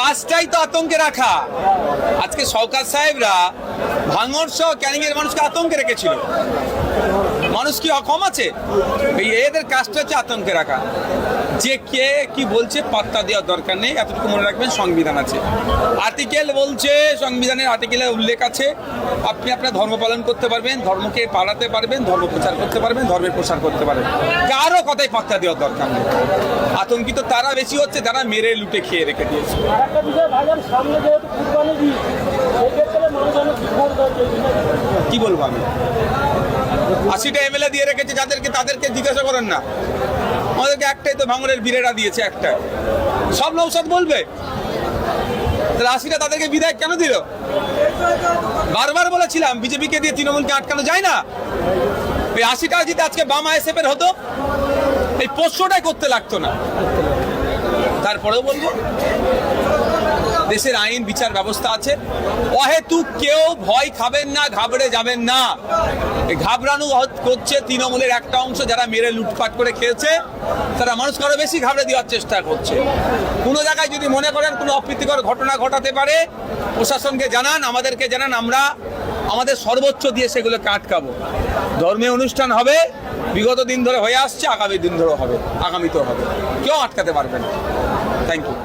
কাজটাই তো আতঙ্কে রাখা। আজকে সরকার সাহেবরা ভাঙড় সহ ক্যানিং এর মানুষকে আতঙ্কে রেখেছিল। মানুষ কি কম আছে? এদের কাজটা হচ্ছে আতঙ্কে রাখা। যে কে কি বলছে পাত্তা দেওয়ার দরকার নেই। এতটুকু মনে রাখবেন, সংবিধান আছে, আর্টিকেল বলছে, সংবিধানের আর্টিকেলে উল্লেখ আছে আপনি আপনার ধর্ম পালন করতে পারবেন, ধর্মকে পালাতে পারবেন, ধর্ম প্রচার করতে পারবেন, ধর্মের প্রসার করতে পারবেন। কারো কথাই পাত্তা দেওয়ার দরকার নেই। আতঙ্কিত তারা বেশি হচ্ছে যারা মেরে লুটে খেয়ে রেখে দিয়েছে। কি বলবো আমি? 80টা এমএলএ দিয়ে রেখেছে যাদেরকে, তাদেরকে জিজ্ঞাসা করেন না। আমাদেরকে একটাই তো ভাঙড়ের বীরেরা দিয়েছে, একটা। সব নৌসাদ বলবে 80টা তাদেরকে বিধায়ক কেন দিল? বারবার বলেছিলাম বিজেপিকে দিয়ে তৃণমূলকে আটকানো যায় না। এই 80টা যদি আজকে বাম আইএসএফ এর হতো, এই 500টাই করতে লাগতো না। তারপরেও বলবো দেশের আইন বিচার ব্যবস্থা আছে, অহেতুক কেউ ভয় খাবেন না, ঘাবড়ে যাবেন না। ঘাবড়ানো করছে তৃণমূলের একটা অংশ, যারা মেরে লুটপাট করে খেয়েছে, তারা মানুষকে আরো বেশি ঘাবড়ে দেওয়ার চেষ্টা করছে। কোনো জায়গায় যদি মনে করেন কোনো অপ্রীতিকর ঘটনা ঘটাতে পারে, প্রশাসনকে জানান, আমাদেরকে জানান, আমরা আমাদের সর্বোচ্চ দিয়ে সেগুলোকে আটকাবো। ধর্মীয় অনুষ্ঠান হবে, বিগত দিন ধরে হয়ে আসছে, আগামী দিন ধরে হবে, আগামীতেও হবে, কেউ আটকাতে পারবে না। Thank you.